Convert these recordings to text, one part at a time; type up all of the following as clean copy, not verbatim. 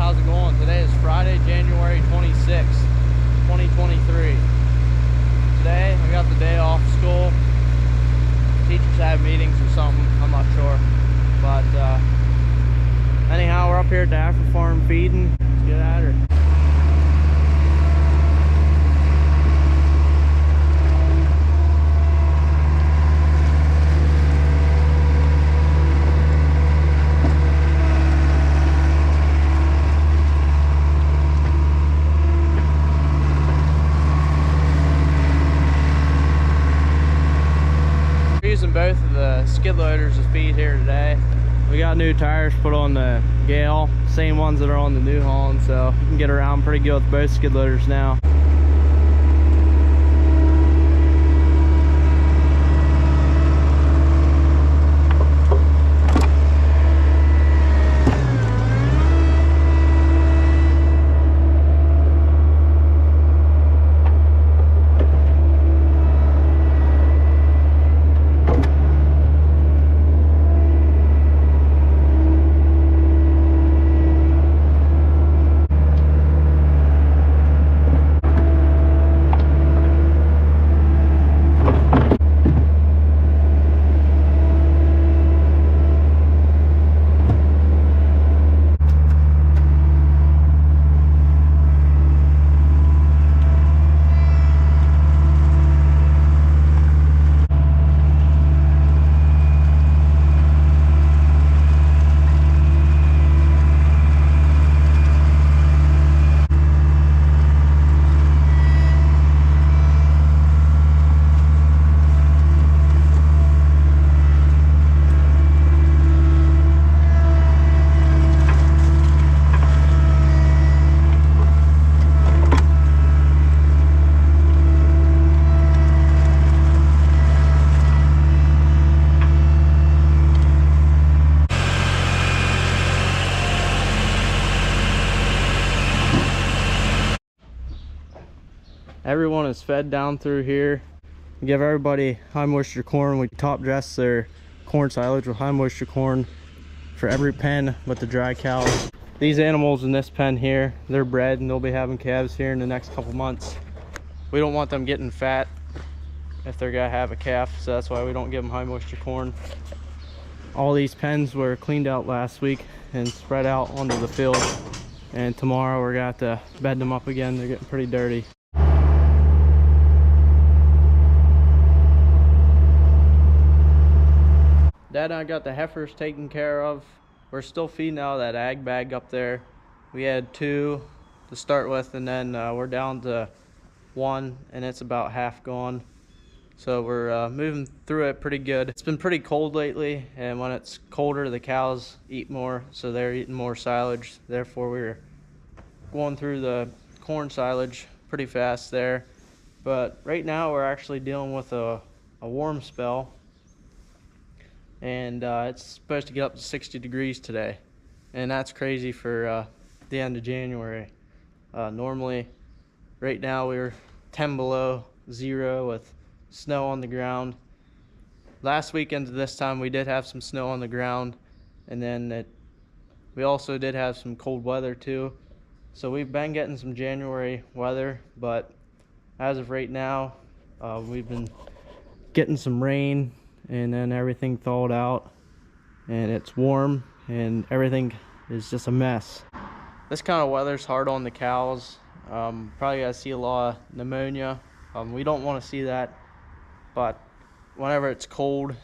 how's it going? Today is Friday, January 26th, 2023. Today, I got the day off school. Teachers have meetings or something, I'm not sure. But anyhow, we're up here at the After Farm feeding. Let's get at her. Using both of the skid loaders to feed here today. We got new tires put on the Gale, same ones that are on the New Holland, so you can get around pretty good with both skid loaders now. Everyone is fed down through here. We give everybody high moisture corn. We top dress their corn silage with high moisture corn for every pen with the dry cows. These animals in this pen here, they're bred and they'll be having calves here in the next couple months. We don't want them getting fat if they're gonna have a calf, so that's why we don't give them high moisture corn. All these pens were cleaned out last week and spread out onto the field, and tomorrow we're gonna have to bed them up again. They're getting pretty dirty. Dad and I got the heifers taken care of. We're still feeding out of that ag bag up there. We had 2 to start with, and then we're down to 1, and it's about half gone. So we're moving through it pretty good. It's been pretty cold lately, and when it's colder, the cows eat more, so they're eating more silage. Therefore, we're going through the corn silage pretty fast there. But right now, we're actually dealing with a warm spell. And it's supposed to get up to 60 degrees today, and that's crazy for the end of January. Normally right now we're 10 below zero with snow on the ground. Last weekend at this time we did have some snow on the ground, and then we also did have some cold weather too. So we've been getting some January weather, but as of right now we've been getting some rain, and then everything thawed out and it's warm and everything is just a mess. This kind of weather's hard on the cows. Probably gonna see a lot of pneumonia. We don't want to see that, but whenever it's cold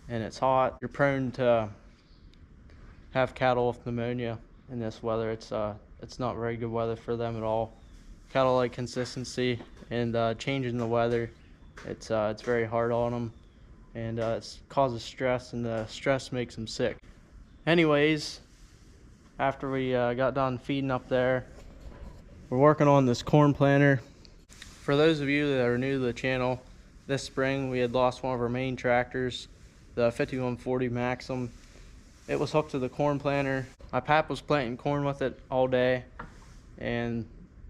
and it's hot, you're prone to have cattle with pneumonia in this weather. It's not very good weather for them at all. Cattle like consistency, and changing the weather, it's very hard on them. And it causes stress, and the stress makes them sick. Anyways, after we got done feeding up there, we're working on this corn planter. For those of you that are new to the channel, this spring we had lost one of our main tractors, the 5140 Maxim. It was hooked to the corn planter. My pap was planting corn with it all day, and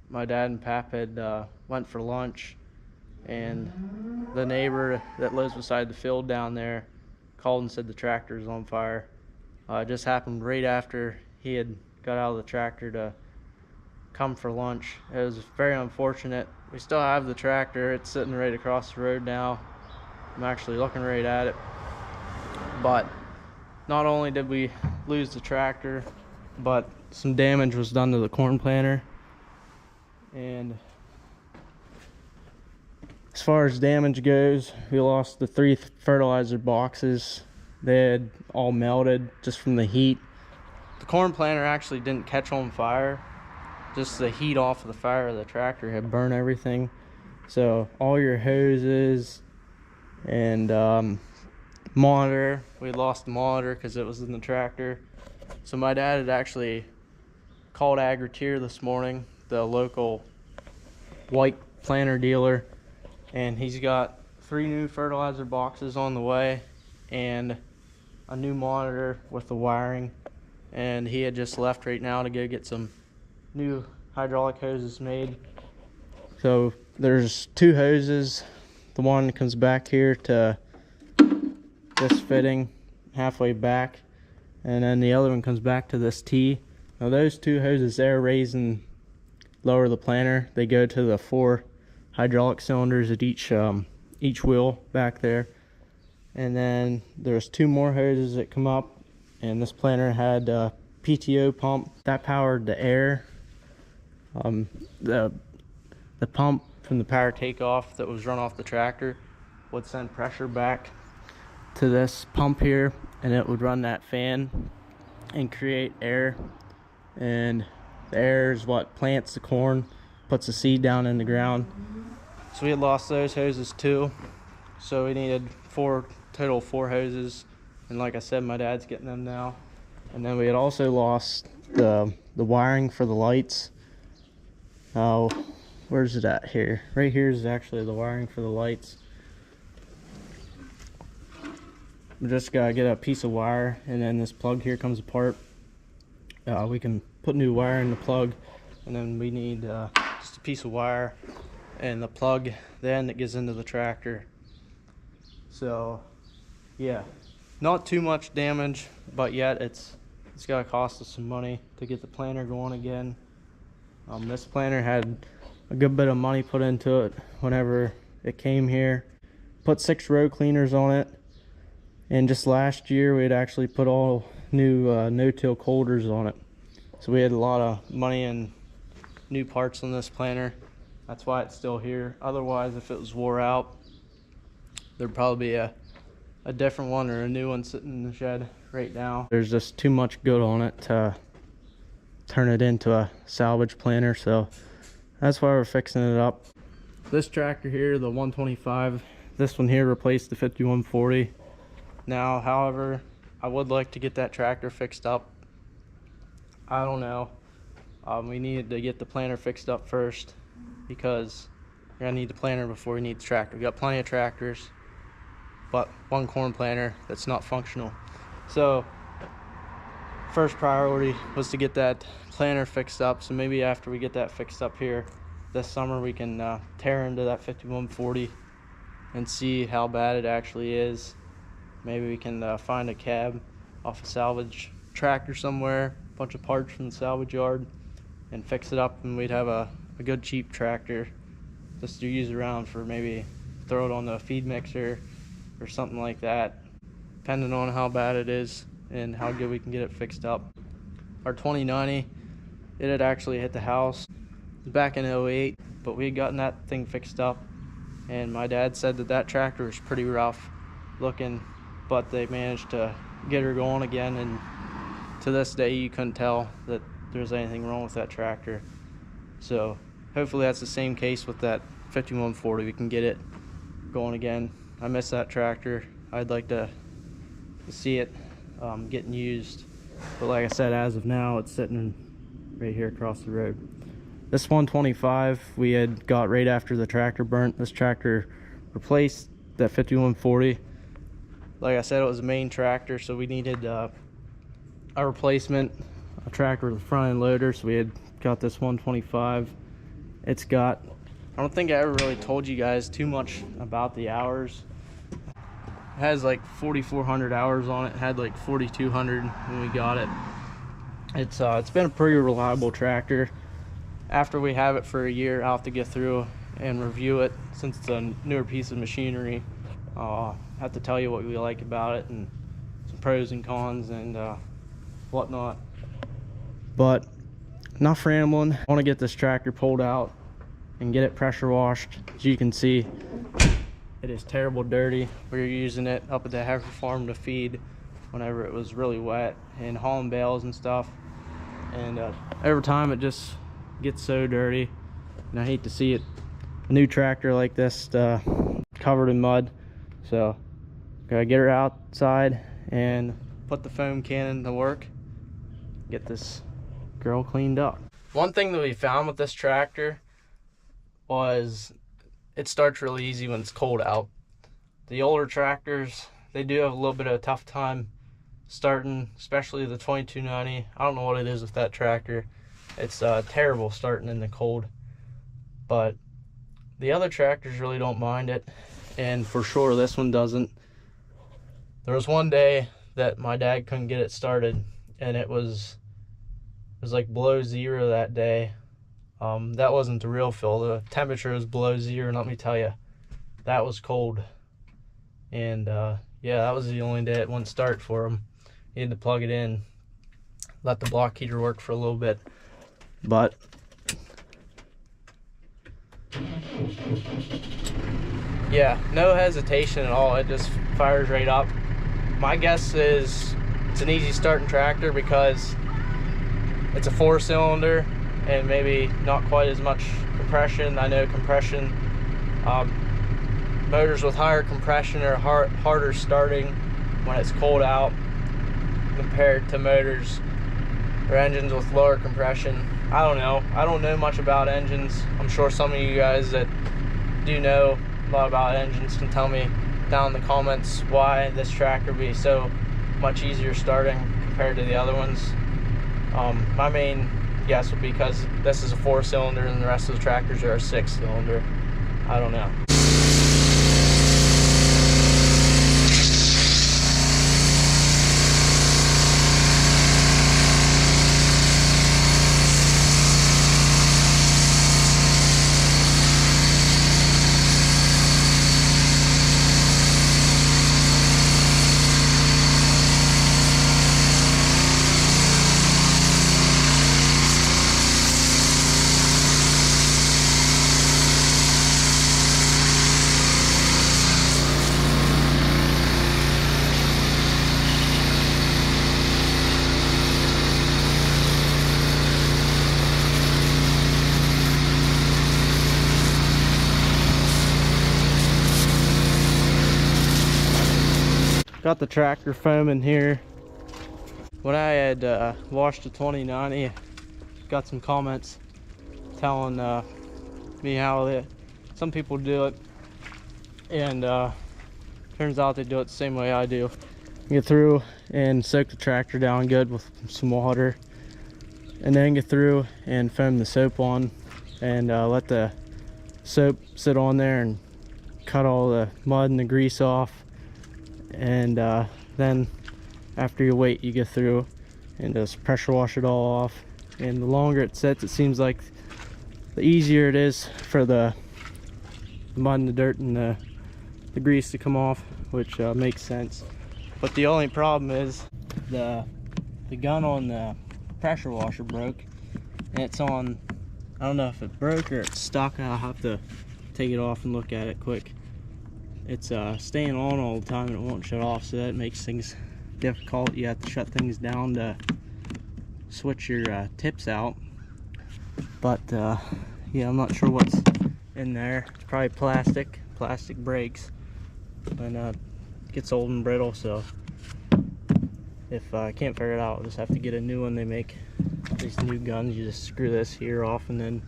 my dad and pap had went for lunch, and the neighbor that lives beside the field down there called and said the tractor is on fire. It just happened right after he had got out of the tractor to come for lunch. It was very unfortunate. We still have the tractor. It's sitting right across the road now. I'm actually looking right at it. But not only did we lose the tractor, but some damage was done to the corn planter. And as far as damage goes, we lost the 3 fertilizer boxes. They had all melted just from the heat. The corn planter actually didn't catch on fire. Just the heat off of the fire of the tractor had burned everything. So all your hoses and monitor, we lost the monitor because it was in the tractor. So my dad had actually called Agri-Tier this morning, the local white planter dealer, and he's got 3 new fertilizer boxes on the way and a new monitor with the wiring. And he had just left right now to go get some new hydraulic hoses made. So there's 2 hoses. The one comes back here to this fitting halfway back, and then the other one comes back to this T. Now those 2 hoses there raise and lower the planter. They go to the 4 hydraulic cylinders at each wheel back there. And then there's 2 more hoses that come up, and this planter had a PTO pump that powered the air. The pump from the power takeoff that was run off the tractor would send pressure back to this pump here, and it would run that fan and create air. And the air is what plants the corn, puts the seed down in the ground. So we had lost those hoses too. So we needed total 4 hoses. And like I said, my dad's getting them now. And then we had also lost the wiring for the lights. Oh, where's it at here? Right here is actually the wiring for the lights. We just gotta get a piece of wire, and then this plug here comes apart. We can put new wire in the plug, and then we need just a piece of wire and the plug then that gets into the tractor. So yeah, not too much damage, but yet it's gonna cost us some money to get the planter going again. This planter had a good bit of money put into it whenever it came here. Put 6 row cleaners on it, and just last year we had actually put all new no-till colders on it. So we had a lot of money and new parts on this planter. That's why it's still here. Otherwise, if it was wore out, there'd probably be a different one or a new one sitting in the shed right now. There's just too much good on it to turn it into a salvage planter, so that's why we're fixing it up. This tractor here, the 125, this one here replaced the 5140. Now, however, I would like to get that tractor fixed up. I don't know. We needed to get the planter fixed up first, because you're gonna need the planter before you need the tractor. We got plenty of tractors, but one corn planter that's not functional. So first priority was to get that planter fixed up. So maybe after we get that fixed up here this summer, we can tear into that 5140 and see how bad it actually is. Maybe we can find a cab off a salvage tractor somewhere, a bunch of parts from the salvage yard, and fix it up, and we'd have a good cheap tractor just to use around for maybe throw it on the feed mixer or something like that, depending on how bad it is and how good we can get it fixed up. Our 2090, it had actually hit the house back in 08, but we had gotten that thing fixed up, and my dad said that tractor was pretty rough looking, but they managed to get her going again, and to this day you couldn't tell that there's anything wrong with that tractor. So hopefully that's the same case with that 5140. We can get it going again. I miss that tractor. I'd like to see it getting used, but like I said, as of now it's sitting right here across the road. This 125 we had got right after the tractor burnt. This tractor replaced that 5140. Like I said, it was a main tractor, so we needed a replacement, a tractor with a front end loader. So we had got this 125. It's got, I don't think I ever really told you guys too much about the hours. It has like 4,400 hours on it. It had like 4,200 when we got it. It's been a pretty reliable tractor. after we have it for a year, I'll have to get through and review it. Since it's a newer piece of machinery, I'll have to tell you what we like about it and some pros and cons and whatnot. But enough rambling. I want to get this tractor pulled out and get it pressure washed. As you can see, it is terrible dirty. We were using it up at the heifer farm to feed whenever it was really wet and hauling bales and stuff, and every time it just gets so dirty, and I hate to see it, a new tractor like this covered in mud. So gotta get her outside and put the foam cannon to work, get this girl cleaned up. One thing that we found with this tractor was it starts really easy when it's cold out. The older tractors, they do have a little bit of a tough time starting, especially the 2290. I don't know what it is with that tractor. It's terrible starting in the cold. But the other tractors really don't mind it, and for sure this one doesn't. There was one day that my dad couldn't get it started, and it was like below zero that day. That wasn't the real feel. The temperature was below zero, and let me tell you, that was cold. And yeah, that was the only day it wouldn't start for him. He had to plug it in, let the block heater work for a little bit. But yeah, no hesitation at all. It just fires right up. My guess is it's an easy starting tractor because it's a 4-cylinder and maybe not quite as much compression. I know compression, motors with higher compression are harder starting when it's cold out compared to motors or engines with lower compression. I don't know. I don't know much about engines. I'm sure some of you guys that do know a lot about engines can tell me down in the comments why this tractor would be so much easier starting compared to the other ones. My main guess would be because this is a 4-cylinder and the rest of the tractors are a 6-cylinder. I don't know. Got the tractor foam in here. When I had washed the 2090, got some comments telling me how some people do it, and turns out they do it the same way I do. Get through and soak the tractor down good with some water, and then get through and foam the soap on, and let the soap sit on there and cut all the mud and the grease off. And then after you wait, you get through and just pressure wash it all off. And the longer it sits, it seems like the easier it is for the mud and the dirt and the grease to come off, which makes sense. But the only problem is the gun on the pressure washer broke, and it's on, I don't know if it broke or it's stuck. I'll have to take it off and look at it quick. It's staying on all the time and it won't shut off, so that makes things difficult. You have to shut things down to switch your tips out. But yeah, I'm not sure what's in there. It's probably plastic breaks, and it gets old and brittle. So if I can't figure it out, I'll just have to get a new one. They make these new guns. You just screw this here off and then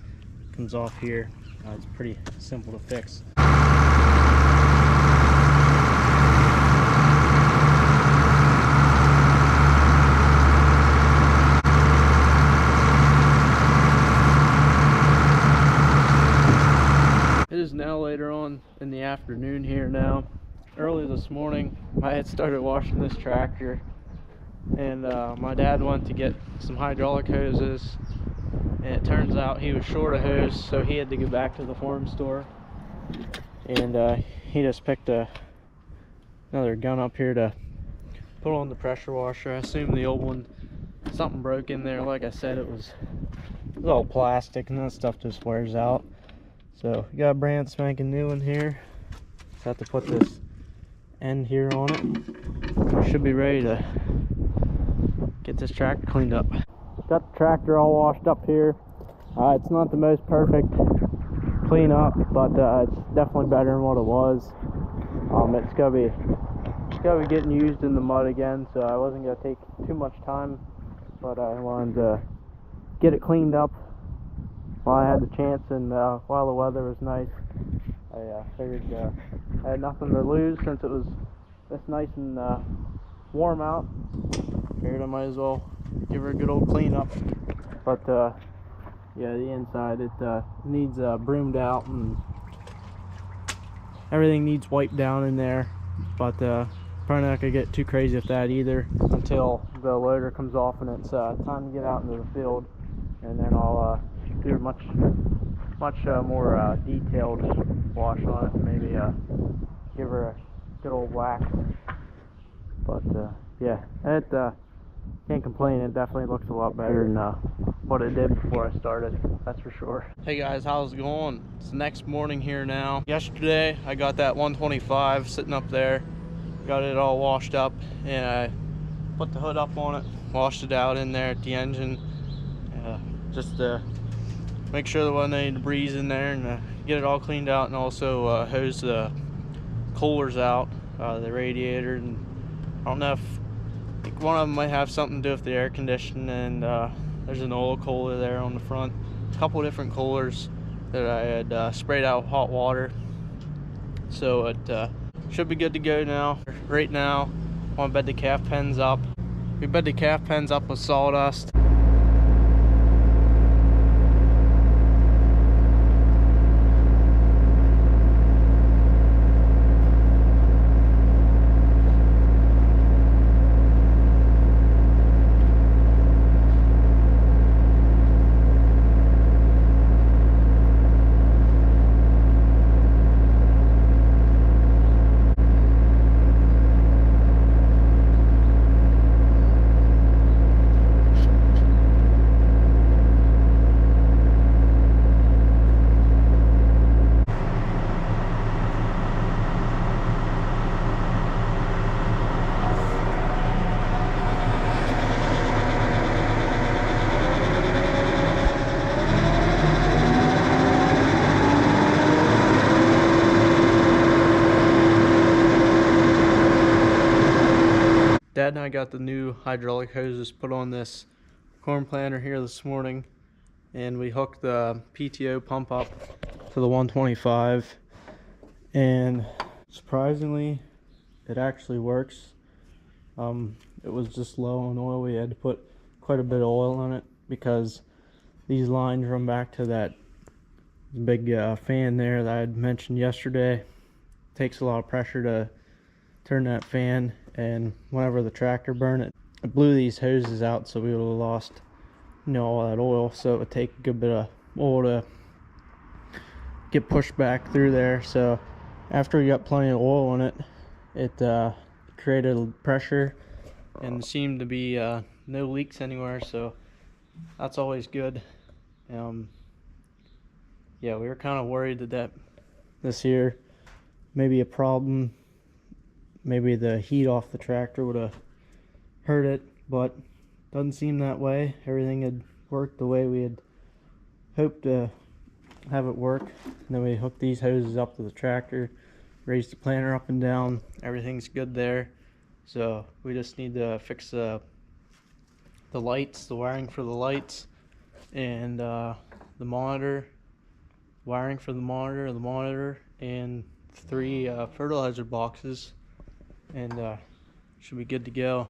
it comes off here. It's pretty simple to fix. It is now later on in the afternoon here now. Early this morning, I had started washing this tractor, and my dad went to get some hydraulic hoses and it turns out he was short a hose, so he had to go back to the farm store, and he just picked another gun up here to put on the pressure washer. I assume the old one, something broke in there. Like I said, it was all plastic, and that stuff just wears out. So we got a brand spanking new one here. Just have to put this end here on it. We should be ready to get this tractor cleaned up. Got the tractor all washed up here. It's not the most perfect cleanup, but it's definitely better than what it was. It's gonna be getting used in the mud again, so I wasn't gonna take too much time, but I wanted to get it cleaned up while I had the chance, and while the weather was nice. I figured I had nothing to lose since it was this nice and warm out. Figured I might as well give her a good old cleanup. But yeah, the inside, it needs broomed out, and everything needs wiped down in there. But probably not gonna get too crazy with that either until the loader comes off and it's time to get out into the field, and then I'll do a much more detailed wash on it. Maybe give her a good old whack. But yeah, it can't complain. It definitely looks a lot better than what it did before I started, that's for sure. Hey guys, how's it going? It's the next morning here now. Yesterday I got that 125 sitting up there, got it all washed up, and I put the hood up on it, washed it out in there at the engine, just to make sure there wasn't any debris in there, and get it all cleaned out, and also hose the coolers out, the radiator. And I don't know if, I think one of them might have something to do with the air conditioning, and there's an oil cooler there on the front. A couple different coolers that I had sprayed out with hot water, so it should be good to go now. Right now I want to bed the calf pens up. We bed the calf pens up with sawdust. Dad and I got the new hydraulic hoses put on this corn planter here this morning, and we hooked the PTO pump up to the 125, and surprisingly it actually works. It was just low on oil. We had to put quite a bit of oil on it because these lines run back to that big fan there that I had mentioned yesterday. It takes a lot of pressure to turn that fan, and whenever the tractor burned it, it blew these hoses out, so we would have lost, you know, all that oil. So it would take a good bit of oil to get pushed back through there. So after we got plenty of oil on it, it created pressure and seemed to be no leaks anywhere, so that's always good. Yeah, we were kind of worried that this here may be a problem. Maybe the heat off the tractor would have hurt it, but doesn't seem that way. Everything had worked the way we had hoped to have it work. And then we hooked these hoses up to the tractor, raised the planter up and down. Everything's good there. So we just need to fix the lights, the wiring for the lights, and the monitor, wiring for the monitor, and 3 fertilizer boxes, and should be good to go.